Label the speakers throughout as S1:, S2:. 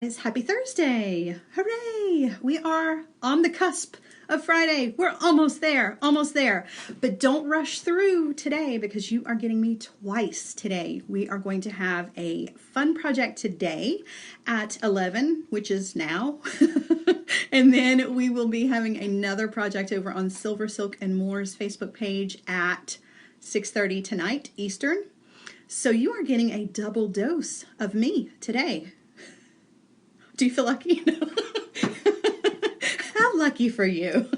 S1: It's Happy Thursday. Hooray! We are on the cusp of Friday. We're almost there, almost there. But don't rush through today because you are getting me twice today. We are going to have a fun project today at 11, which is now. And then we will be having another project over on Silver Silk and More's Facebook page at 6:30 tonight Eastern. So you are getting a double dose of me today. Do you feel lucky? How lucky for you.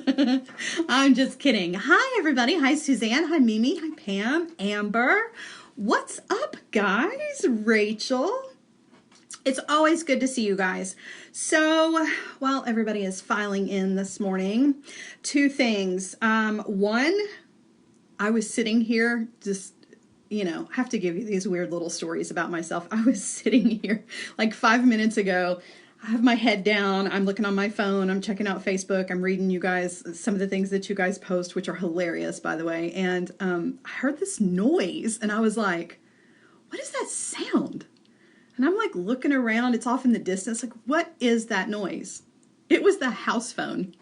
S1: I'm just kidding. Hi, everybody. Hi, Suzanne. Hi, Mimi. Hi, Pam. Amber. What's up, guys? Rachel. It's always good to see you guys. So, while everybody is filing in this morning, two things. One, I was sitting here just have to give you these weird little stories about myself. I was sitting here like 5 minutes ago. I have my head down. I'm looking on my phone. I'm checking out Facebook. I'm reading you guys, some of the things that you guys post, which are hilarious, by the way. And I heard this noise and I was like, what is that sound? And I'm like looking around. It's off in the distance. Like, what is that noise? It was the house phone.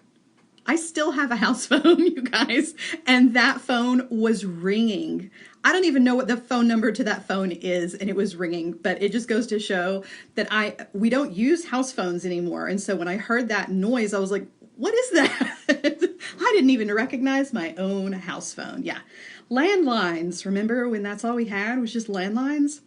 S1: I still have a house phone, you guys, and that phone was ringing. I don't even know what the phone number to that phone is, and it was ringing, but it just goes to show that we don't use house phones anymore. And so when I heard that noise, I was like, what is that? I didn't even recognize my own house phone. Yeah. Landlines. Remember when that's all we had was just landlines?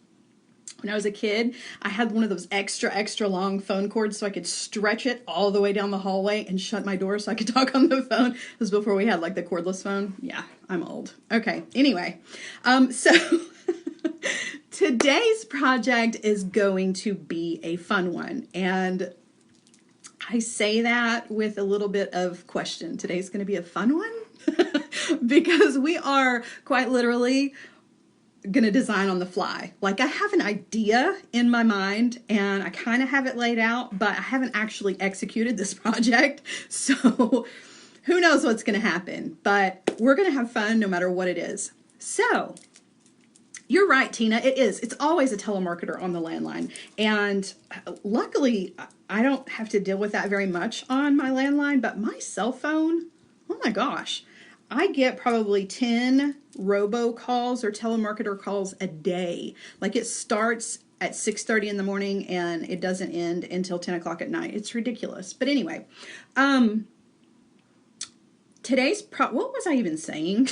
S1: When I was a kid, I had one of those extra long phone cords so I could stretch it all the way down the hallway and shut my door so I could talk on the phone. It was before we had like the cordless phone. Yeah, I'm old. Okay, anyway. So today's project is going to be a fun one. And I say that with a little bit of question. Today's going to be a fun one because we are quite literally going to design on the fly. Like I have an idea in my mind and I kind of have it laid out, but I haven't actually executed this project. So who knows what's going to happen, but we're going to have fun no matter what it is. So you're right, Tina. It is. It's always a telemarketer on the landline. And luckily I don't have to deal with that very much on my landline, but my cell phone, oh my gosh, I get probably 10 robocalls or telemarketer calls a day. Like it starts at 6:30 in the morning and it doesn't end until 10 o'clock at night. It's ridiculous. But anyway, what was I even saying?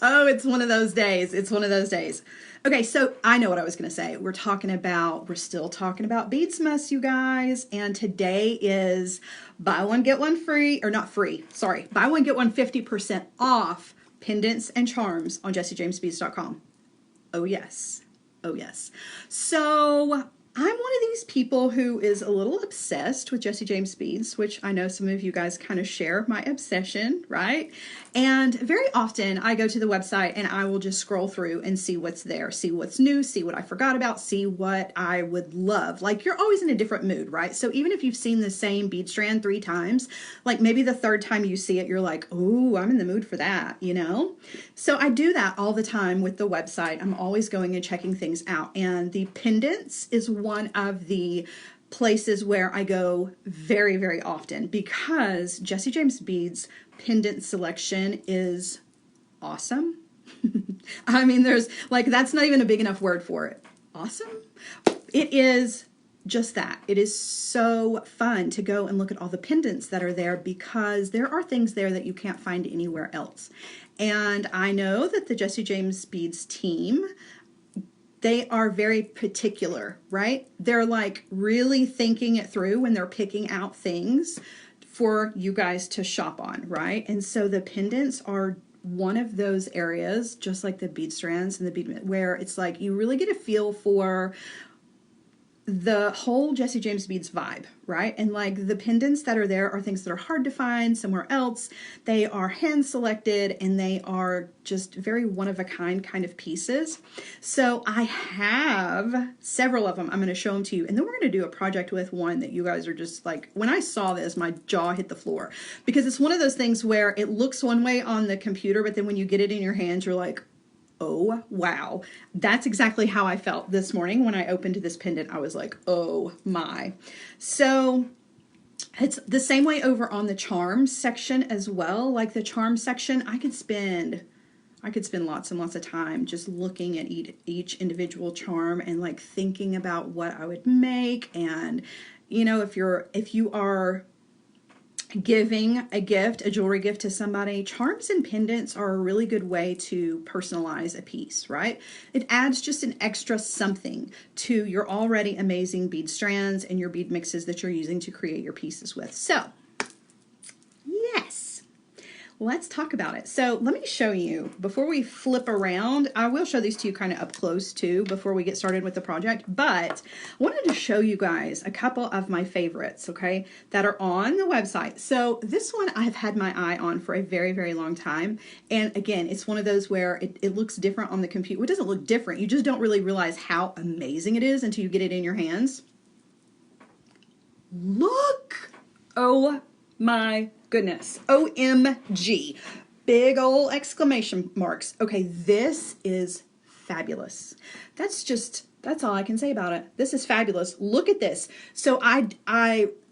S1: Oh, it's one of those days. It's one of those days. Okay, so I know what I was going to say. We're still talking about Beadsmas, you guys. And today is buy one, get one free, or not free, sorry. Buy one, get one 50% off pendants and charms on jessiejamesbeads.com. Oh, yes. Oh, yes. So I'm one of these people who is a little obsessed with Jessie James Beads, which I know some of you guys kind of share my obsession, right? And very often I go to the website and I will just scroll through and see what's there, see what's new, see what I forgot about, see what I would love. Like you're always in a different mood, right? So even if you've seen the same bead strand 3 times, like maybe the third time you see it, you're like, oh, I'm in the mood for that, you know? So I do that all the time with the website. I'm always going and checking things out. And the pendants is one of the places where I go very, very often because Jessie James Beads pendant selection is awesome. I mean, that's not even a big enough word for it. Awesome. It is just that. It is so fun to go and look at all the pendants that are there because there are things there that you can't find anywhere else. And I know that the Jessie James Beads team, they are very particular, right? They're like really thinking it through when they're picking out things for you guys to shop on, right? And so the pendants are one of those areas, just like the bead strands and the bead, where it's like you really get a feel for the whole Jessie James Beads vibe, right? And like the pendants that are there are things that are hard to find somewhere else. They are hand selected and they are just very one-of-a-kind kind of pieces. So I have several of them. I'm going to show them to you. And then we're going to do a project with one that you guys are just like, when I saw this, my jaw hit the floor. Because it's one of those things where it looks one way on the computer, but then when you get it in your hands, you're like, oh, wow. That's exactly how I felt this morning when I opened this pendant. I was like, oh my. So it's the same way over on the charms section as well. Like the charms section, I could spend lots and lots of time just looking at each individual charm and like thinking about what I would make. And you know, if you are giving a gift, a jewelry gift to somebody, charms and pendants are a really good way to personalize a piece, right? It adds just an extra something to your already amazing bead strands and your bead mixes that you're using to create your pieces with. So, yes. Let's talk about it. So let me show you, before we flip around, I will show these to you kind of up close too before we get started with the project, but I wanted to show you guys a couple of my favorites, okay, that are on the website. So this one I've had my eye on for a very, very long time. And again, it's one of those where it looks different on the computer. Well, it doesn't look different. You just don't really realize how amazing it is until you get it in your hands. Look! Oh my goodness. OMG. Big old exclamation marks. Okay, this is fabulous. That's all I can say about it. This is fabulous. Look at this. So I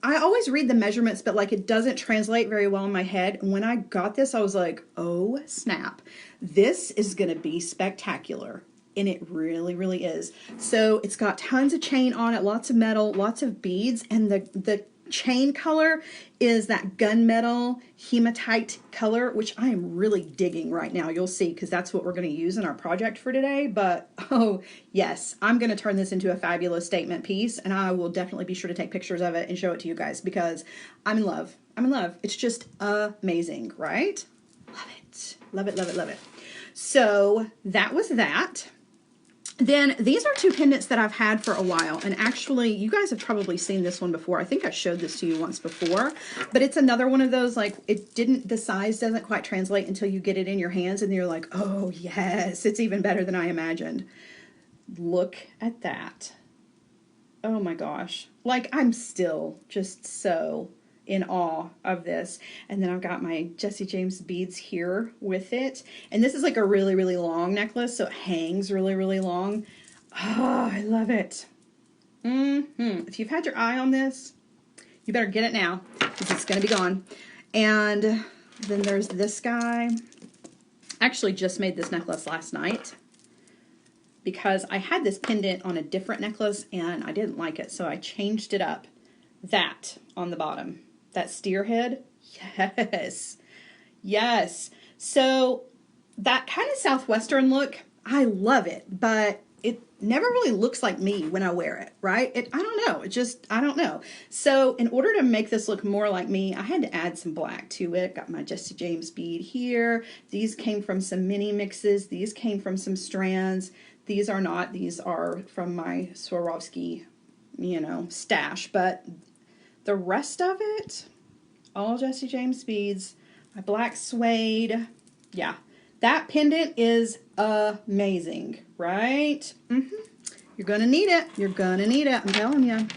S1: always read the measurements, but like it doesn't translate very well in my head. And when I got this, I was like, oh snap. This is going to be spectacular. And it really, really is. So it's got tons of chain on it, lots of metal, lots of beads, and the chain color is that gunmetal hematite color, which I am really digging right now. You'll see, because that's what we're going to use in our project for today. But oh yes, I'm going to turn this into a fabulous statement piece, and I will definitely be sure to take pictures of it and show it to you guys because I'm in love. I'm in love. It's just amazing, right? Love it. Love it, love it, love it. So that was that. Then these are two pendants that I've had for a while, and actually you guys have probably seen this one before. I think I showed this to you once before, but it's another one of those, like the size doesn't quite translate until you get it in your hands and you're like, oh yes, it's even better than I imagined. Look at that. Oh my gosh. Like I'm still just so in awe of this. And then I've got my Jesse James beads here with it. And this is like a really, really long necklace, so it hangs really, really long. Oh, I love it. If you've had your eye on this, you better get it now because it's going to be gone. And then there's this guy. I actually just made this necklace last night because I had this pendant on a different necklace and I didn't like it, so I changed it up. That on the bottom. That steer head, yes, yes. So that kind of Southwestern look, I love it, but it never really looks like me when I wear it, right? I don't know, I don't know. So in order to make this look more like me, I had to add some black to it. Got my Jesse James bead here. These came from some mini mixes. These came from some strands. These are not, these are from my Swarovski, stash, but the rest of it, all Jesse James beads, my black suede. Yeah, that pendant is amazing, right? You're going to need it. You're going to need it. I'm telling you.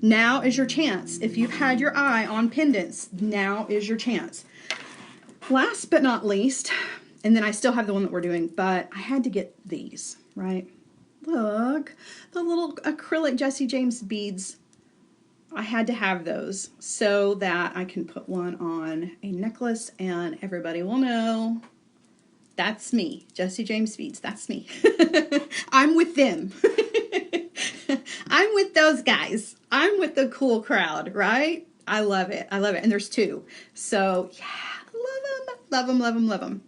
S1: Now is your chance. If you've had your eye on pendants, now is your chance. Last but not least, and then I still have the one that we're doing, but I had to get these, right? Look, the little acrylic Jesse James beads. I had to have those so that I can put one on a necklace and everybody will know that's me. Jesse James beads, that's me. I'm with them. I'm with those guys. I'm with the cool crowd, right? I love it. I love it. And there's two. So yeah, love them, love them, love them, love them.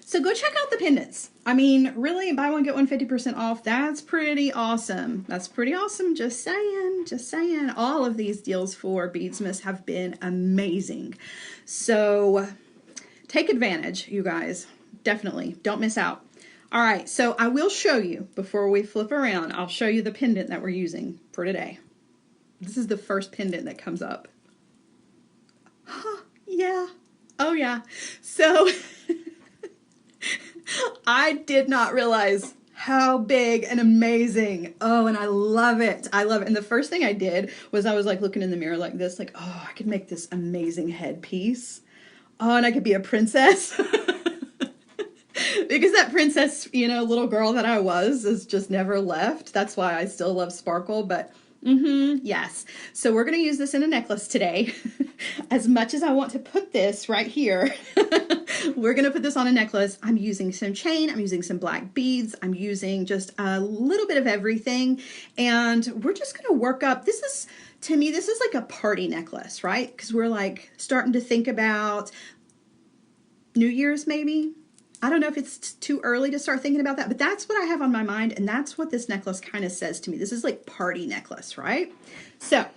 S1: So go check out the pendants. I mean, really, buy one, get one 50% off. That's pretty awesome. That's pretty awesome. Just saying, just saying. All of these deals for Beadsmas have been amazing. So take advantage, you guys. Definitely. Don't miss out. All right, so I will show you, before we flip around, I'll show you the pendant that we're using for today. This is the first pendant that comes up. Huh, yeah. Oh, yeah. So I did not realize how big and amazing. Oh, and I love it. I love it. And the first thing I did was I was like looking in the mirror like this, like, oh, I could make this amazing headpiece. Oh, and I could be a princess. Because that princess, you know, little girl that I was has just never left. That's why I still love sparkle, but yes. So we're going to use this in a necklace today. As much as I want to put this right here, we're going to put this on a necklace. I'm using some chain. I'm using some black beads. I'm using just a little bit of everything. And we're just going to work up. This is, to me, this is like a party necklace, right? Because we're like starting to think about New Year's maybe. I don't know if it's too early to start thinking about that, but that's what I have on my mind, and that's what this necklace kind of says to me. This is like party necklace, right? So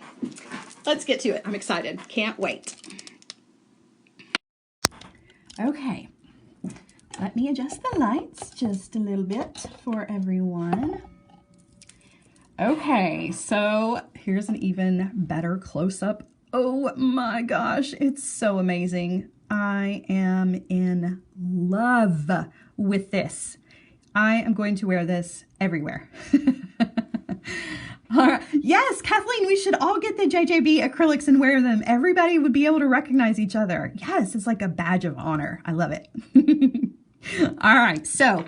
S1: let's get to it. I'm excited. Can't wait. Okay, let me adjust the lights just a little bit for everyone. Okay, so here's an even better close-up. Oh my gosh, it's so amazing. I am in love with this. I am going to wear this everywhere. All right. Yes, Kathleen, we should all get the JJB acrylics and wear them. Everybody would be able to recognize each other. Yes, it's like a badge of honor. I love it. All right, so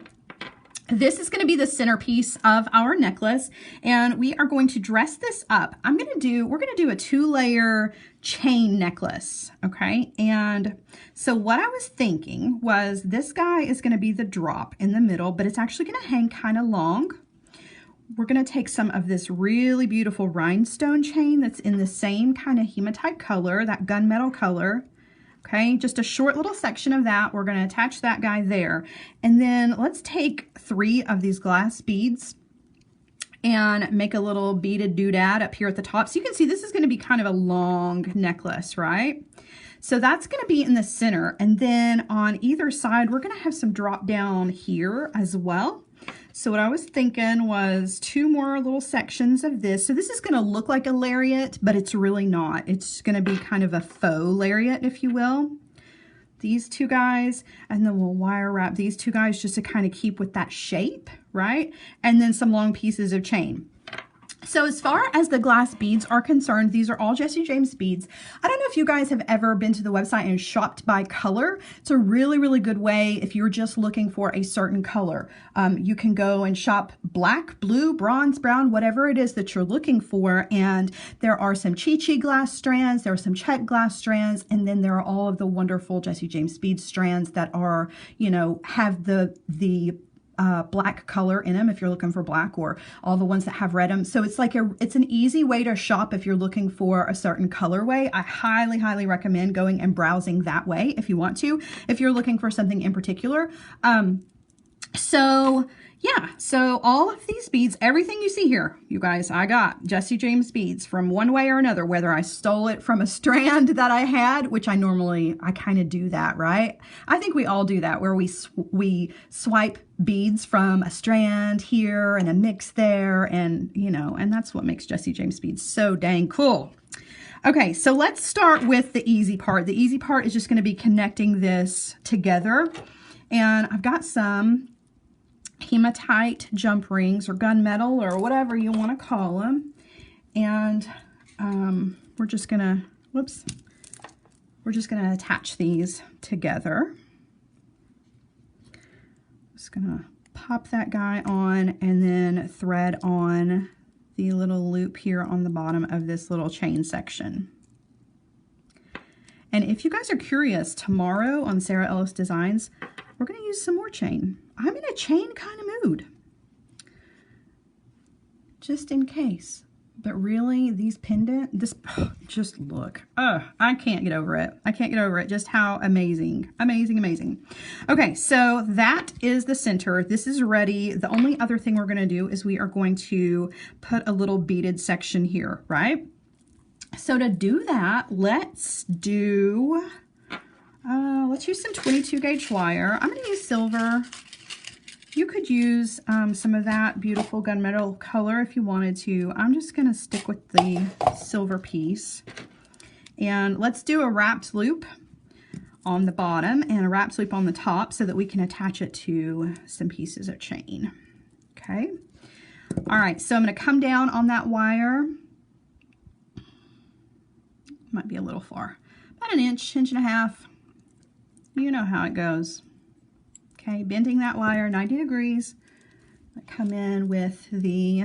S1: this is going to be the centerpiece of our necklace, and we are going to dress this up. We're going to do a 2-layer chain necklace, okay? And so what I was thinking was this guy is going to be the drop in the middle, but it's actually going to hang kind of long. We're going to take some of this really beautiful rhinestone chain that's in the same kind of hematite color, that gunmetal color. Okay, just a short little section of that. We're going to attach that guy there. And then let's take 3 of these glass beads and make a little beaded doodad up here at the top. So you can see this is going to be kind of a long necklace, right? So that's going to be in the center. And then on either side, we're going to have some drop down here as well. So what I was thinking was 2 more little sections of this. So this is going to look like a lariat, but it's really not. It's going to be kind of a faux lariat, if you will. These 2 guys, and then we'll wire wrap these 2 guys just to kind of keep with that shape, right? And then some long pieces of chain. So as far as the glass beads are concerned, these are all Jesse James beads. I don't know if you guys have ever been to the website and shopped by color. It's a really, really good way if you're just looking for a certain color. You can go and shop black, blue, bronze, brown, whatever it is that you're looking for. And there are some Chi-Chi glass strands, there are some check glass strands, and then there are all of the wonderful Jesse James bead strands that are, you know, have the black color in them if you're looking for black, or all the ones that have red in them. So it's like it's an easy way to shop if you're looking for a certain colorway. I highly, highly recommend going and browsing that way if you want to, if you're looking for something in particular. So yeah, so all of these beads, everything you see here, you guys, I got Jesse James beads from one way or another, whether I stole it from a strand that I had, which I kind of do that, right? I think we all do that, where we swipe beads from a strand here and a mix there, and you know, and that's what makes Jesse James beads so dang cool. Okay, so let's start with the easy part. The easy part is just going to be connecting this together, and I've got some hematite jump rings or gunmetal or whatever you want to call them, and we're just gonna attach these together. Just gonna pop that guy on and then thread on the little loop here on the bottom of this little chain section. And if you guys are curious, tomorrow on Sara Ellis Designs, we're going to use some more chain. I'm in a chain kind of mood, just in case. But really, these pendant, just look. I can't get over it. I can't get over it. Just how amazing, amazing, amazing. Okay, so that is the center. This is ready. The only other thing we're going to do is we are going to put a little beaded section here, right? So to do that, let's use some 22 gauge wire. I'm going to use silver. You could use some of that beautiful gunmetal color if you wanted to. I'm just going to stick with the silver piece. And let's do a wrapped loop on the bottom and a wrapped loop on the top so that we can attach it to some pieces of chain. Okay. All right, so I'm going to come down on that wire. Might be a little far. About an inch, inch and a half. You know how it goes. Okay, bending that wire 90 degrees. I come in with the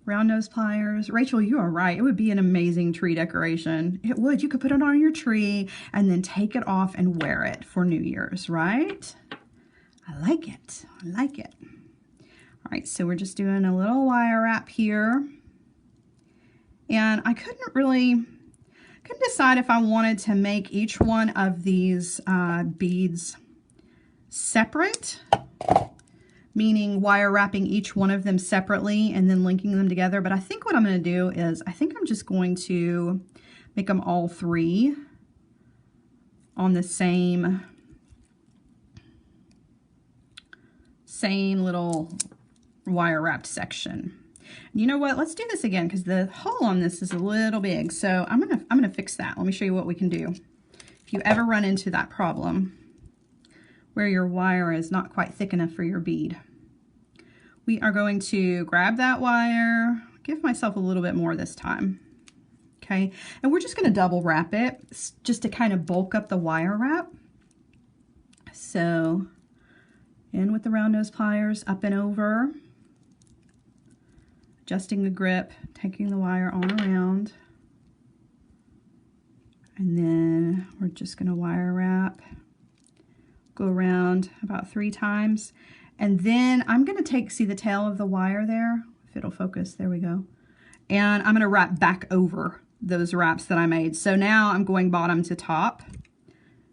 S1: round nose pliers. Rachel, you are right. It would be an amazing tree decoration. It would. You could put it on your tree and then take it off and wear it for New Year's, right? I like it. I like it. All right, so we're just doing a little wire wrap here. And I couldn't decide if I wanted to make each one of these beads separate, meaning wire wrapping each one of them separately and then linking them together. But I think what I'm going to do is I think I'm just going to make them all three on the same little wire wrapped section. You know what? Let's do this again because the hole on this is a little big. So I'm gonna fix that. Let me show you what we can do. If you ever run into that problem where your wire is not quite thick enough for your bead, we are going to grab that wire, give myself a little bit more this time. Okay, and we're just gonna double wrap it just to kind of bulk up the wire wrap. So in with the round nose pliers, up and over. Adjusting the grip, taking the wire on around, and then we're just going to wire wrap, go around about 3 times, and then I'm going to see the tail of the wire there, if it'll focus, there we go, and I'm going to wrap back over those wraps that I made. So now I'm going bottom to top,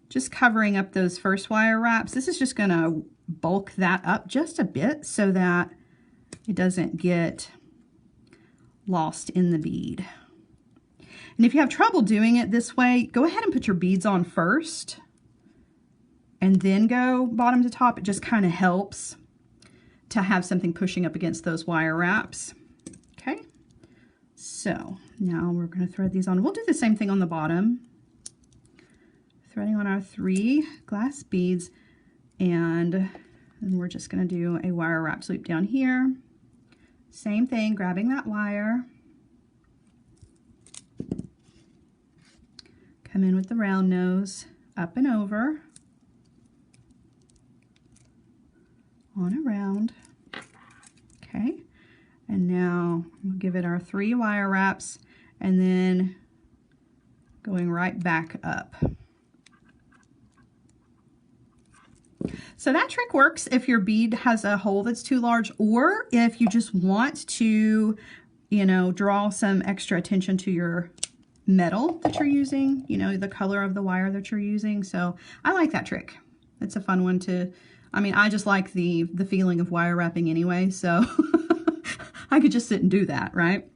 S1: just covering up those first wire wraps. This is just going to bulk that up just a bit so that it doesn't get lost in the bead. And if you have trouble doing it this way, go ahead and put your beads on first and then go bottom to top. It just kind of helps to have something pushing up against those wire wraps. Okay, so now we're going to thread these on. We'll do the same thing on the bottom, threading on our 3 glass beads, and then we're just going to do a wire wrap loop down here. Same thing, grabbing that wire, come in with the round nose, up and over, on around, okay, and now we'll give it our 3 wire wraps and then going right back up. So that trick works if your bead has a hole that's too large, or if you just want to, you know, draw some extra attention to your metal that you're using, you know, the color of the wire that you're using. So I like that trick. It's a fun one to, I mean, I just like the feeling of wire wrapping anyway, so I could just sit and do that, right?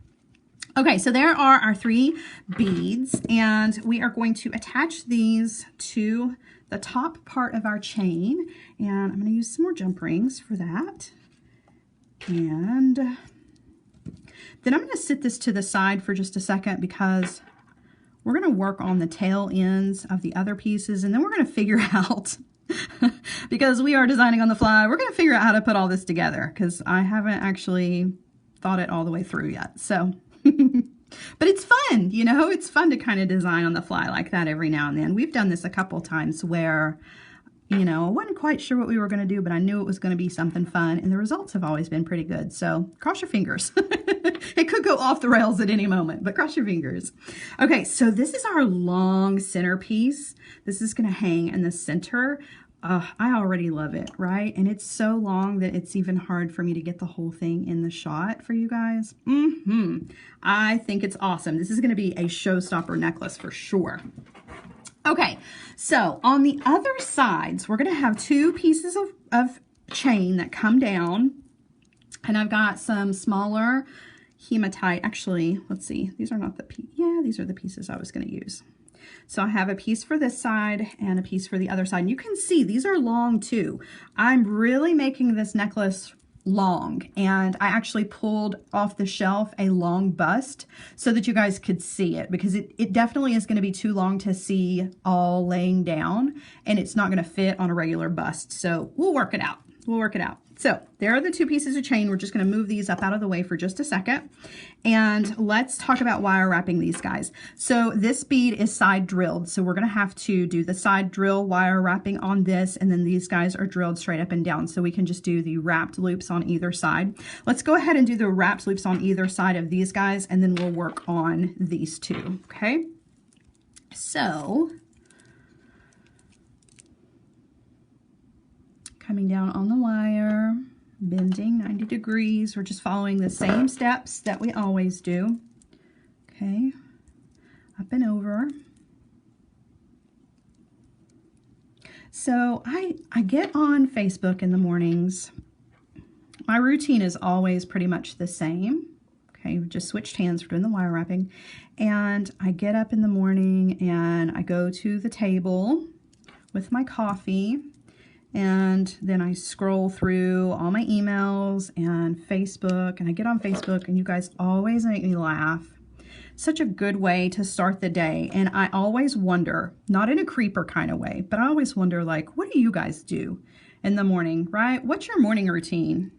S1: Okay, so there are our 3 beads, and we are going to attach these to the top part of our chain, and I'm going to use some more jump rings for that. And then I'm going to sit this to the side for just a second because we're going to work on the tail ends of the other pieces, and then we're going to figure out, because we are designing on the fly, we're going to figure out how to put all this together because I haven't actually thought it all the way through yet. So but it's fun, you know, it's fun to kind of design on the fly like that every now and then. We've done this a couple times where, you know, I wasn't quite sure what we were going to do, but I knew it was going to be something fun, and the results have always been pretty good. So cross your fingers. It could go off the rails at any moment, but cross your fingers. Okay, so this is our long centerpiece. This is going to hang in the center. I already love it, right? And it's so long that it's even hard for me to get the whole thing in the shot for you guys. I think it's awesome. This is going to be a showstopper necklace for sure. Okay, so on the other sides, we're going to have 2 pieces of chain that come down, and I've got some smaller hematite. Actually, let's see. These are not the these are the pieces I was going to use. So I have a piece for this side and a piece for the other side. And you can see these are long too. I'm really making this necklace long, and I actually pulled off the shelf a long bust so that you guys could see it, because it definitely is going to be too long to see all laying down, and it's not going to fit on a regular bust. So we'll work it out. We'll work it out. So there are the two pieces of chain. We're just going to move these up out of the way for just a second. And let's talk about wire wrapping these guys. So this bead is side drilled. So we're going to have to do the side drill wire wrapping on this. And then these guys are drilled straight up and down. So we can just do the wrapped loops on either side. Let's go ahead and do the wrapped loops on either side of these guys. And then we'll work on these two. Okay. So coming down on the wire, bending 90 degrees. We're just following the same steps that we always do. Okay, up and over. So I get on Facebook in the mornings. My routine is always pretty much the same. Okay, we just switched hands for doing the wire wrapping. And I get up in the morning and I go to the table with my coffee. And then I scroll through all my emails and Facebook, and I get on Facebook, and you guys always make me laugh. Such a good way to start the day. And I always wonder, not in a creeper kind of way, but I always wonder, like, what do you guys do in the morning, right? What's your morning routine?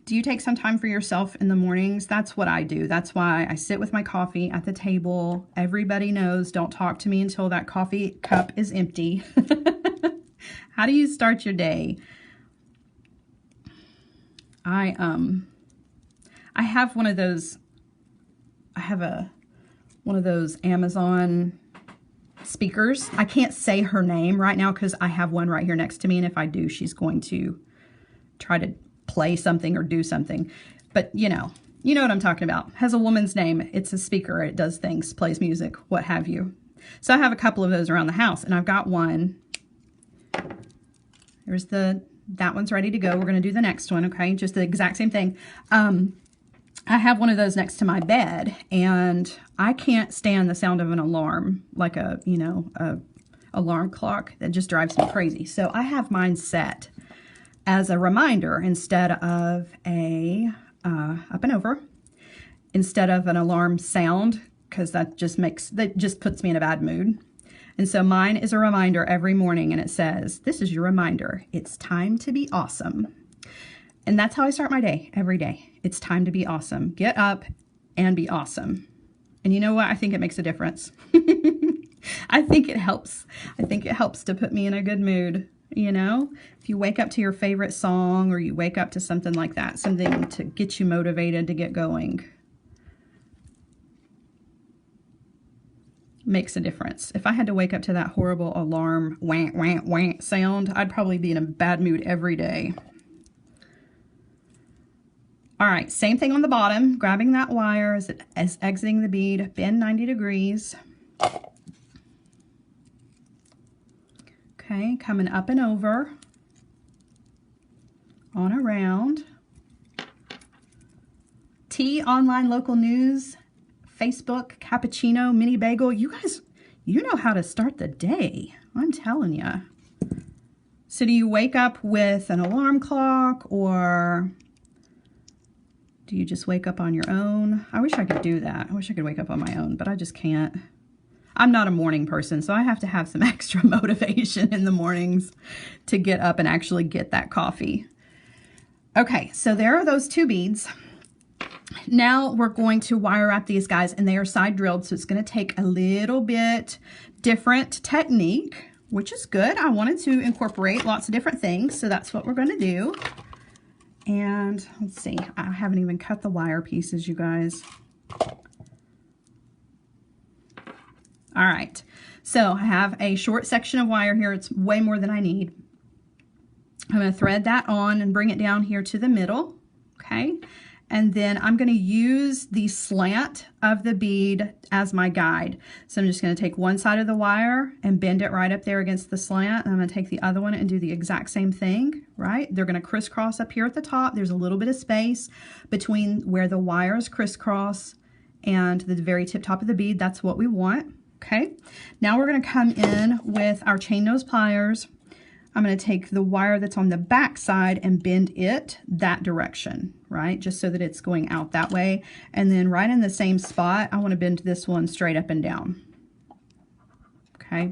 S1: Do you take some time for yourself in the mornings? That's what I do. That's why I sit with my coffee at the table. Everybody knows, don't talk to me until that coffee cup is empty. How do you start your day? I have one of those, one of those Amazon speakers. I can't say her name right now because I have one right here next to me, and if I do, she's going to try to play something or do something. But you know what I'm talking about. Has a woman's name. It's a speaker. It does things, plays music, what have you. So I have a couple of those around the house, and I've got one. There's that one's ready to go. We're going to do the next one, okay? Just the exact same thing. I have one of those next to my bed, and I can't stand the sound of an alarm, like a alarm clock. That just drives me crazy. So I have mine set as a reminder instead of a up and over, instead of an alarm sound, because that just puts me in a bad mood. And so mine is a reminder every morning, and it says, this is your reminder. It's time to be awesome. And that's how I start my day every day. It's time to be awesome. Get up and be awesome. And you know what? I think it makes a difference. I think it helps. I think it helps to put me in a good mood. You know, if you wake up to your favorite song, or you wake up to something like that, something to get you motivated to get going, makes a difference. If I had to wake up to that horrible alarm wah, wah, wah sound, I'd probably be in a bad mood every day. All right, same thing on the bottom, grabbing that wire as exiting the bead, bend 90 degrees. Okay, coming up and over, on around. Tea, online, local news, Facebook, cappuccino, mini bagel. You guys, you know how to start the day. I'm telling you. So do you wake up with an alarm clock, or do you just wake up on your own? I wish I could do that. I wish I could wake up on my own, but I just can't. I'm not a morning person, so I have to have some extra motivation in the mornings to get up and actually get that coffee. Okay, so there are those two beads. Now we're going to wire wrap these guys, and they are side drilled, so it's going to take a little bit different technique, which is good. I wanted to incorporate lots of different things, so that's what we're going to do. And let's see, I haven't even cut the wire pieces, you guys. All right, so I have a short section of wire here. It's way more than I need. I'm going to thread that on and bring it down here to the middle, okay? And then I'm going to use the slant of the bead as my guide. So I'm just going to take one side of the wire and bend it right up there against the slant. And I'm going to take the other one and do the exact same thing, right? They're going to crisscross up here at the top. There's a little bit of space between where the wires crisscross and the very tip top of the bead. That's what we want, okay? Now we're going to come in with our chain nose pliers. I'm going to take the wire that's on the back side and bend it that direction, right? Just so that it's going out that way. And then right in the same spot, I want to bend this one straight up and down. okay?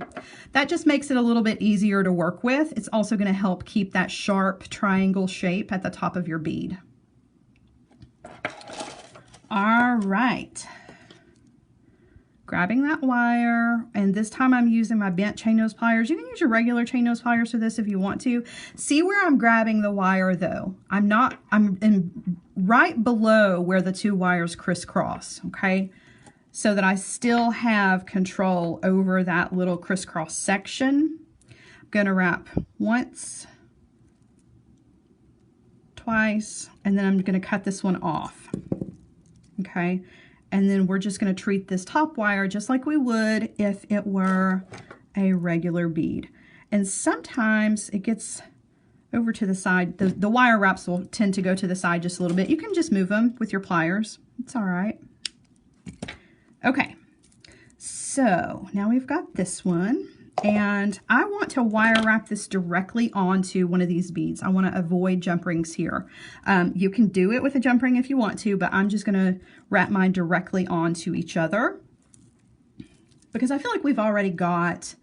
S1: That just makes it a little bit easier to work with. It's also going to help keep that sharp triangle shape at the top of your bead. All right. Grabbing that wire, and this time I'm using my bent chain nose pliers. You can use your regular chain nose pliers for this if you want to. See where I'm grabbing the wire though. I'm right below where the two wires crisscross, okay? So that I still have control over that little crisscross section. I'm gonna wrap once, twice, and then I'm gonna cut this one off, okay? And then we're just going to treat this top wire just like we would if it were a regular bead. And sometimes it gets over to the side. The wire wraps will tend to go to the side just a little bit. You can just move them with your pliers. It's all right. Okay, so now we've got this one. And I want to wire wrap this directly onto one of these beads. I want to avoid jump rings here. You can do it with a jump ring if you want to, but I'm just going to wrap mine directly onto each other because I feel like we've already got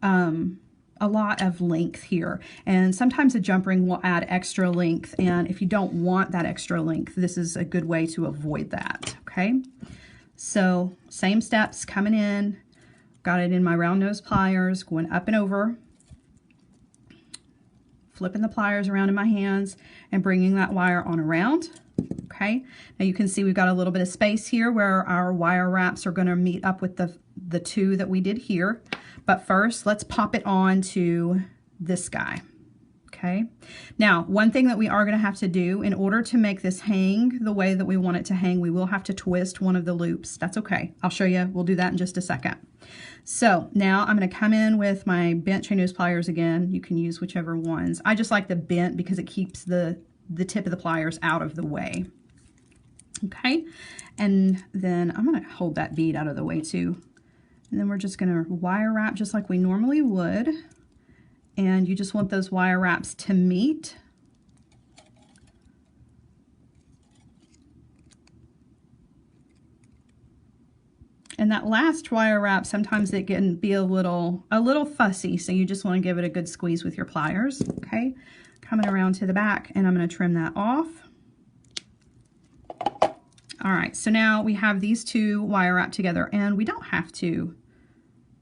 S1: a lot of length here. And sometimes a jump ring will add extra length. And if you don't want that extra length, this is a good way to avoid that, okay? So same steps, coming in. Got it in my round nose pliers, going up and over, flipping the pliers around in my hands and bringing that wire on around, okay? Now you can see we've got a little bit of space here where our wire wraps are gonna meet up with the two that we did here. But first, let's pop it on to this guy, okay? Now, one thing that we are gonna have to do in order to make this hang the way that we want it to hang, we will have to twist one of the loops. That's okay, I'll show you, we'll do that in just a second. So now I'm going to come in with my bent chain nose pliers again. You can use whichever ones. I just like the bent because it keeps the tip of the pliers out of the way. Okay, and then I'm going to hold that bead out of the way too. And then we're just going to wire wrap just like we normally would. And you just want those wire wraps to meet. And that last wire wrap, sometimes it can be a little fussy, so you just want to give it a good squeeze with your pliers, okay? Coming around to the back, and I'm going to trim that off. All right, so now we have these two wire wrapped together, and we don't have to.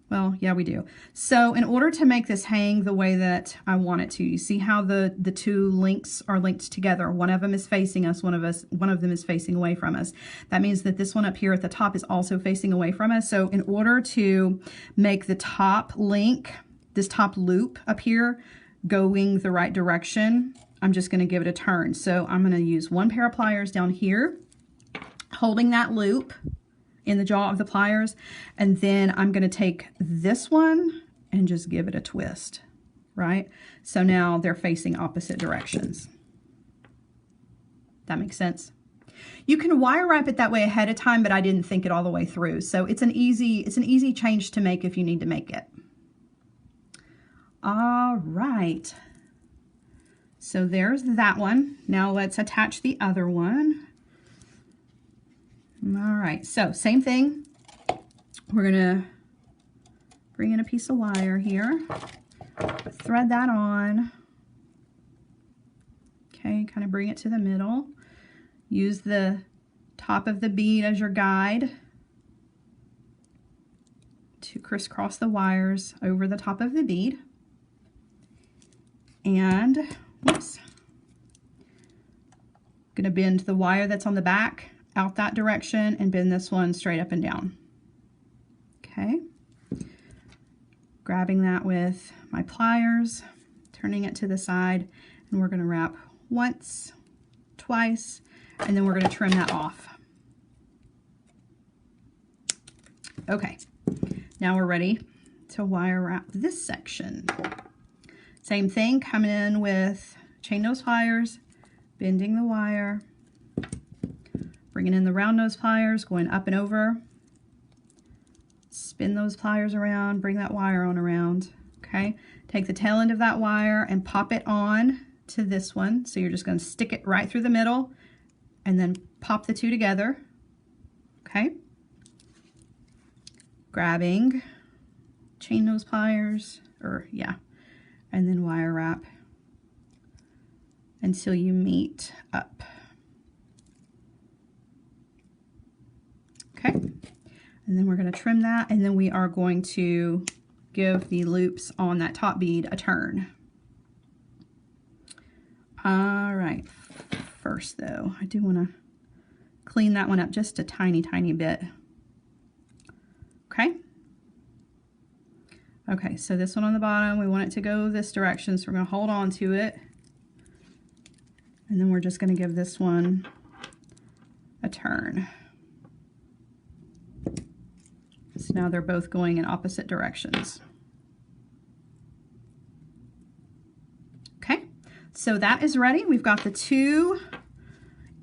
S1: Well, yeah, we do. So in order to make this hang the way that I want it to, you see how the two links are linked together. One of them is facing us, one of them is facing away from us. That means that this one up here at the top is also facing away from us. So in order to make the top link, this top loop up here, going the right direction, I'm just going to give it a turn. So I'm going to use one pair of pliers down here, holding that loop in the jaw of the pliers, and then I'm going to take this one and just give it a twist, right? So now they're facing opposite directions. That makes sense? You can wire wrap it that way ahead of time, but I didn't think it all the way through. So it's an easy change to make if you need to make it. All right. So there's that one. Now let's attach the other one. All right, so same thing. We're gonna bring in a piece of wire here, thread that on. Okay, kind of bring it to the middle. Use the top of the bead as your guide to crisscross the wires over the top of the bead. And, whoops, gonna bend the wire that's on the back out that direction and bend this one straight up and down. Okay, grabbing that with my pliers, turning it to the side, and we're going to wrap once, twice, and then we're going to trim that off. Okay, now we're ready to wire wrap this section. Same thing, coming in with chain nose pliers, bending the wire, bringing in the round nose pliers, going up and over, spin those pliers around, bring that wire on around, okay? Take the tail end of that wire and pop it on to this one. So you're just going to stick it right through the middle and then pop the two together, okay? Grabbing chain nose pliers, or yeah, and then wire wrap until you meet up. Okay, and then we're going to trim that, and then we are going to give the loops on that top bead a turn. All right, first though, I do want to clean that one up just a tiny bit. Okay. Okay, so this one on the bottom, we want it to go this direction, so we're going to hold on to it. And then we're just going to give this one a turn. So now they're both going in opposite directions. Okay, so that is ready. We've got the two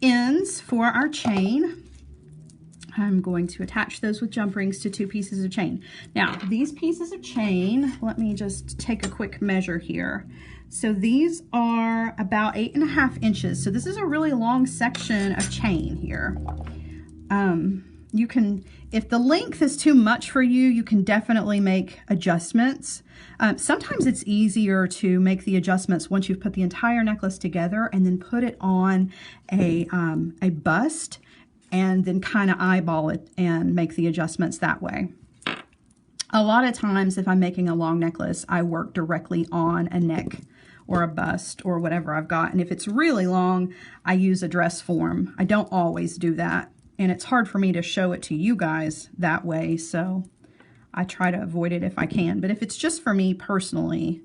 S1: ends for our chain. I'm going to attach those with jump rings to two pieces of chain. Now, these pieces of chain, let me just take a quick measure here. So these are about 8.5 inches. So this is a really long section of chain here. You can, if the length is too much for you, you can definitely make adjustments. Sometimes it's easier to make the adjustments once you've put the entire necklace together and then put it on a bust, and then kind of eyeball it and make the adjustments that way. A lot of times if I'm making a long necklace, I work directly on a neck or a bust or whatever I've got. And if it's really long, I use a dress form. I don't always do that. And it's hard for me to show it to you guys that way, so I try to avoid it if I can. But if it's just for me personally,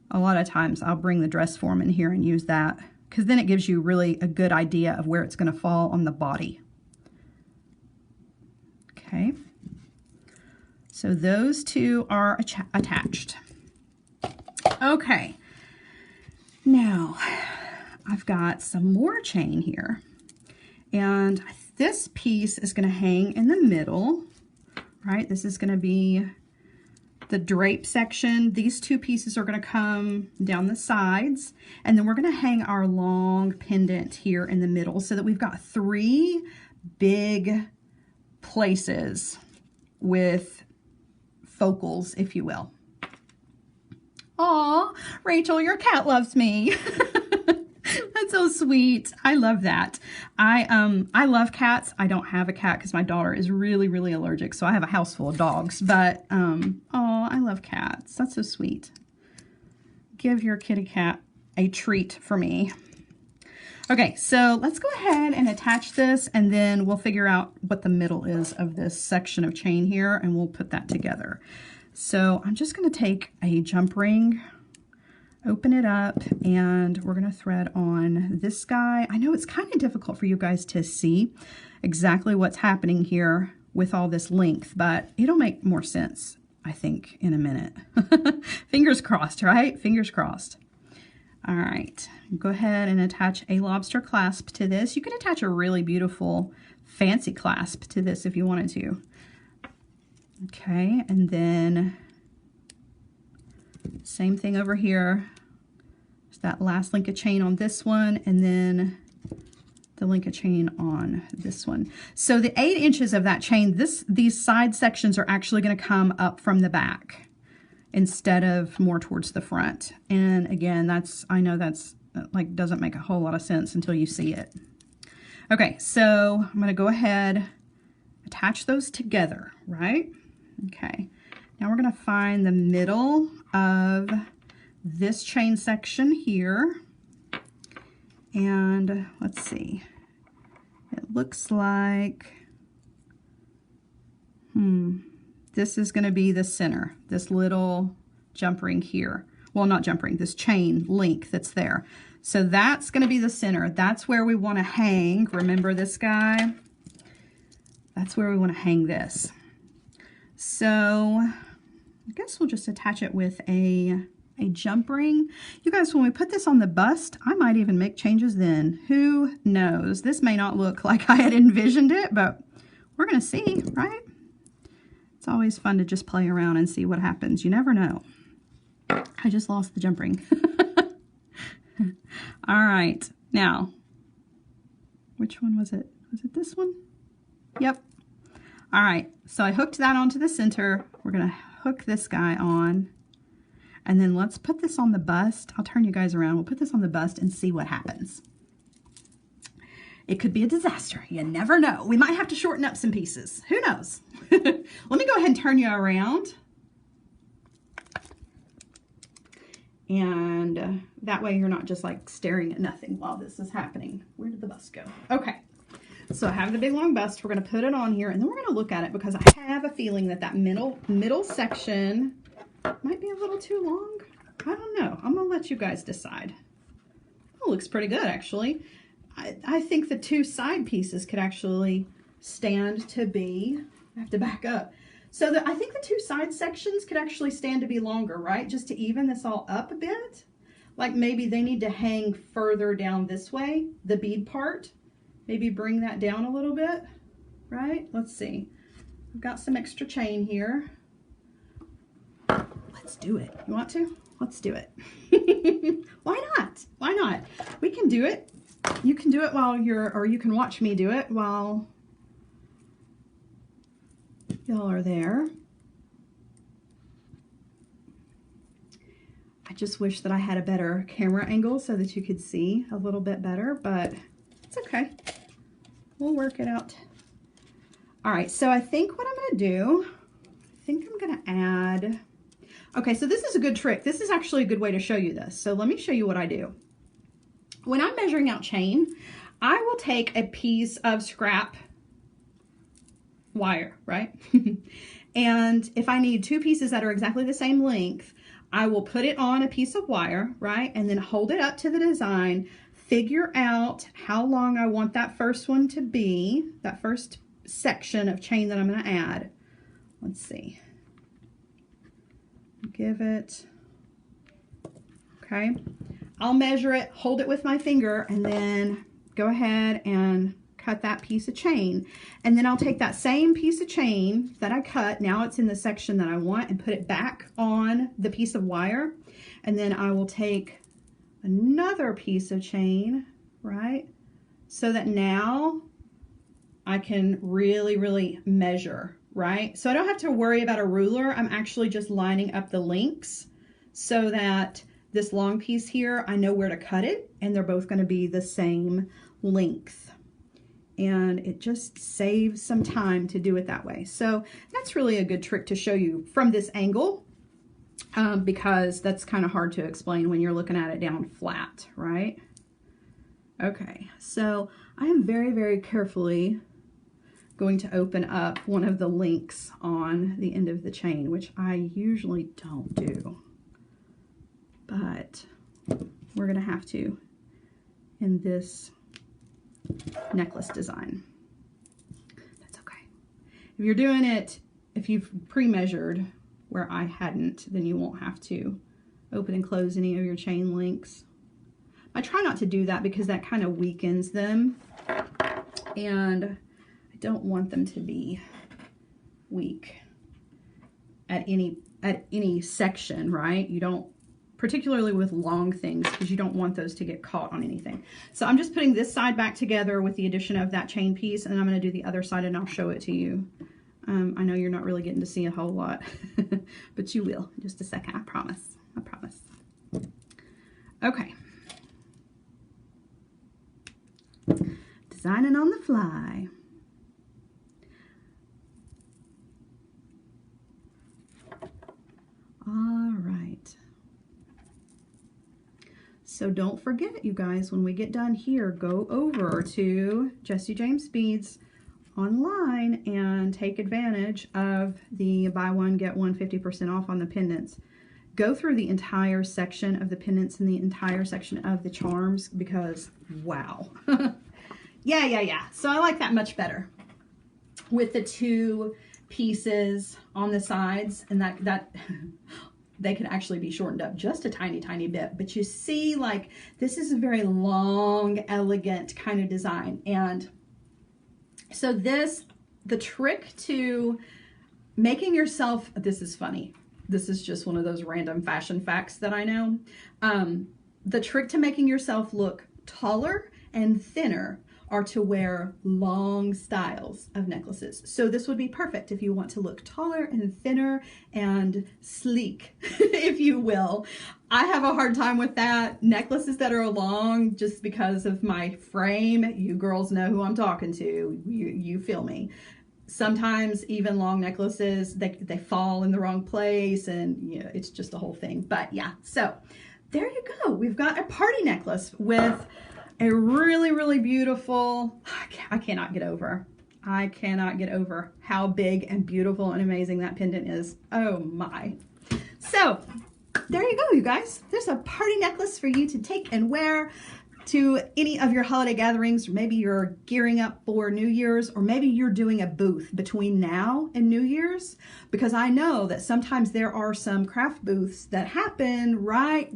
S1: a lot of times I'll bring the dress form in here and use that, because then it gives you really a good idea of where it's going to fall on the body. Okay, so those two are attached. Okay, now I've got some more chain here, and this piece is going to hang in the middle, right? This is going to be the drape section. These two pieces are going to come down the sides, and then we're going to hang our long pendant here in the middle so that we've got three big places with focals, if you will. Aw, Rachel, your cat loves me. That's so sweet. I love that. I love cats. I don't have a cat because my daughter is really allergic, so I have a house full of dogs. But I love cats. That's so sweet. Give your kitty cat a treat for me. Okay, so let's go ahead and attach this, and then we'll figure out what the middle is of this section of chain here, and we'll put that together. So I'm just going to take a jump ring, open it up, and we're going to thread on this guy. I know it's kind of difficult for you guys to see exactly what's happening here with all this length, but it'll make more sense, I think, in a minute. Fingers crossed, right? Fingers crossed. All right, go ahead and attach a lobster clasp to this. You can attach a really beautiful fancy clasp to this if you wanted to. Okay, and then same thing over here. Just that last link of chain on this one, and then the link of chain on this one. So the 8 inches of that chain, these side sections are actually going to come up from the back instead of more towards the front. And again, I know that's like doesn't make a whole lot of sense until you see it. Okay, so I'm going to go ahead, attach those together, right? Okay, now we're going to find the middle of this chain section here, and let's see, it looks like this is going to be the center, this little jump ring here. Well, not jump ring, this chain link that's there. So that's going to be the center. That's where we want to hang. Remember this guy? That's where we want to hang this. So I guess we'll just attach it with a jump ring. You guys, when we put this on the bust, I might even make changes then. Who knows? This may not look like I had envisioned it, but we're going to see, right? It's always fun to just play around and see what happens. You never know. I just lost the jump ring. All right, now, which one was it? Was it this one? Yep. All right, so I hooked that onto the center. We're gonna hook this guy on, and then let's put this on the bust. I'll turn you guys around. We'll put this on the bust and see what happens. It could be a disaster. You never know. We might have to shorten up some pieces. Who knows? Let me go ahead and turn you around. And that way you're not just like staring at nothing while this is happening. Where did the bust go? Okay. So I have the big long bust. We're going to put it on here and then we're going to look at it because I have a feeling that that middle section might be a little too long. I don't know. I'm going to let you guys decide. Oh, looks pretty good actually. I think the two side pieces could actually stand to be, I have to back up. So I think the two side sections could actually stand to be longer, right? Just to even this all up a bit. Like maybe they need to hang further down this way, the bead part. Maybe bring that down a little bit, right? Let's see. I've got some extra chain here. Let's do it. You want to? Let's do it. Why not? Why not? We can do it. You can do it while or you can watch me do it while y'all are there. I just wish that I had a better camera angle so that you could see a little bit better, but it's okay. We'll work it out. All right, so I think what I'm gonna do, I think I'm gonna add, okay, so this is a good trick. This is actually a good way to show you this. So let me show you what I do. When I'm measuring out chain, I will take a piece of scrap wire, right? And if I need two pieces that are exactly the same length, I will put it on a piece of wire, right? And then hold it up to the design, figure out how long I want that first one to be, that first section of chain that I'm going to add. Let's see. Give it, okay. I'll measure it, hold it with my finger, and then go ahead and cut that piece of chain. And then I'll take that same piece of chain that I cut, now it's in the section that I want, and put it back on the piece of wire. And then I will take another piece of chain, right? So that now I can really measure, right? So I don't have to worry about a ruler. I'm actually just lining up the links so that this long piece here, I know where to cut it, and they're both going to be the same length. And it just saves some time to do it that way. So that's really a good trick to show you from this angle, because that's kind of hard to explain when you're looking at it down flat, right? Okay, so I am very carefully going to open up one of the links on the end of the chain, which I usually don't do. But we're going to have to in this necklace design. That's okay. If you're doing it, if you've pre-measured where I hadn't, then you won't have to open and close any of your chain links. I try not to do that because that kind of weakens them, and I don't want them to be weak at any section, right? You don't, particularly with long things, because you don't want those to get caught on anything. So I'm just putting this side back together with the addition of that chain piece, and then I'm going to do the other side and I'll show it to you. I know you're not really getting to see a whole lot, but you will in just a second, I promise. I promise. Okay. Designing on the fly. All right. So don't forget, you guys, when we get done here, go over to Jessie James Beads online and take advantage of the buy one, get one 50% off on the pendants. Go through the entire section of the pendants and the entire section of the charms, because wow. Yeah. So I like that much better with the two pieces on the sides, and that they can actually be shortened up just a tiny bit, but you see, like, this is a very long, elegant kind of design. And so the trick to making yourself, this is funny, this is just one of those random fashion facts that I know. The trick to making yourself look taller and thinner are to wear long styles of necklaces. So this would be perfect if you want to look taller and thinner and sleek, if you will. I have a hard time with that. Necklaces that are long, just because of my frame, you girls know who I'm talking to. You feel me. Sometimes even long necklaces, they fall in the wrong place, and you know, it's just a whole thing. But yeah, so there you go. We've got a party necklace with a really, really beautiful, I cannot get over how big and beautiful and amazing that pendant is. Oh my. So there you go, you guys. There's a party necklace for you to take and wear to any of your holiday gatherings. Maybe you're gearing up for New Year's, or maybe you're doing a booth between now and New Year's, because I know that sometimes there are some craft booths that happen right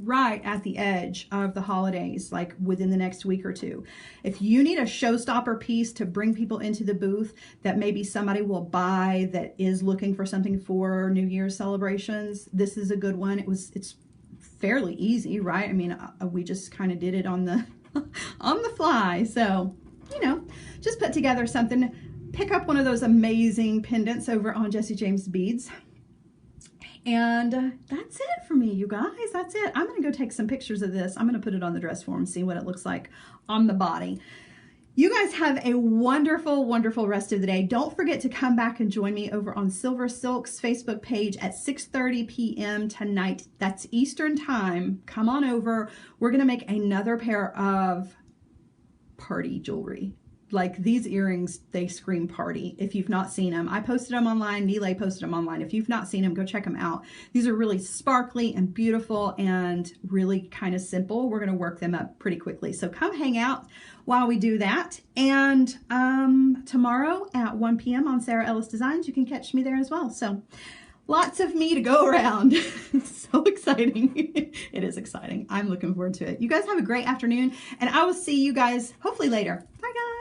S1: at the edge of the holidays, like within the next week or two. If you need a showstopper piece to bring people into the booth that maybe somebody will buy that is looking for something for New Year's celebrations, this is a good one. It's fairly easy, right? I mean, we just kind of did it on the on the fly. So, you know, just put together something. Pick up one of those amazing pendants over on Jessie James Beads. And that's it for me, you guys. That's it. I'm going to go take some pictures of this. I'm going to put it on the dress form, see what it looks like on the body. You guys have a wonderful, wonderful rest of the day. Don't forget to come back and join me over on Silver Silk's Facebook page at 6:30 p.m. tonight. That's Eastern time. Come on over. We're going to make another pair of party jewelry. Like these earrings, they scream party. If you've not seen them, I posted them online. Neelay posted them online. If you've not seen them, go check them out. These are really sparkly and beautiful and really kind of simple. We're going to work them up pretty quickly. So come hang out while we do that. And tomorrow at 1 p.m. on Sara Ellis Designs, you can catch me there as well. So lots of me to go around. It's so exciting. It is exciting. I'm looking forward to it. You guys have a great afternoon, and I will see you guys hopefully later. Bye, guys.